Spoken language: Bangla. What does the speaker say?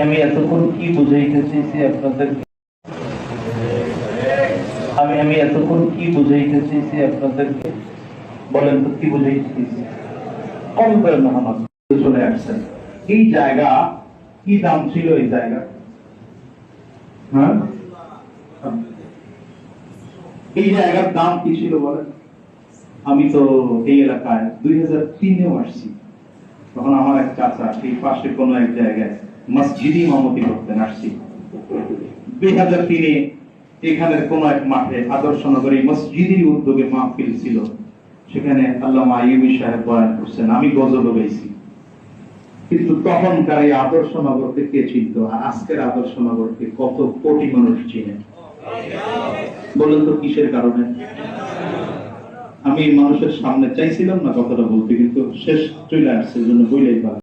আমি এতক্ষণ কি বুঝাইতে চেয়েছি আপনাদেরকে, আমি এতক্ষণ কি বুঝাইতে চেয়েছি আপনাদেরকে, বলেন তো কি বুঝাইতে চেয়েছি? কম করে মেহনত চলে আসছেন। এই জায়গা কি দাম ছিল এই জায়গা? হ্যাঁ, এই জায়গার দাম কি ছিল বলেন? আমি তো এই এলাকায় 2003-এও আসছি। তখন আমার এক চাচা এই পাশে কোনো এক জায়গায় মসজিদ ইমামতি করতেন, আসছি 2003-এ। এখানের কোন এক মাঠে আদর্শ নগরী মসজিদের উদ্যোগে মাহফিল ছিল, সেখানে আল্লামা আইয়ুবী সাহেব বয়ান করছেন, আমি গজল গাইছি। কিন্তু তখনকার এই আদর্শ নগরকে কে চিনত? আর আজকের আদর্শ নগরকে কত কোটি মানুষ চিনে? বলেন তো কিসের কারণে? আমি মানুষের সামনে চাইছিলাম না কথাটা বলতে, কিন্তু শেষ চলে আসছে, জন্য বইলেই পারে।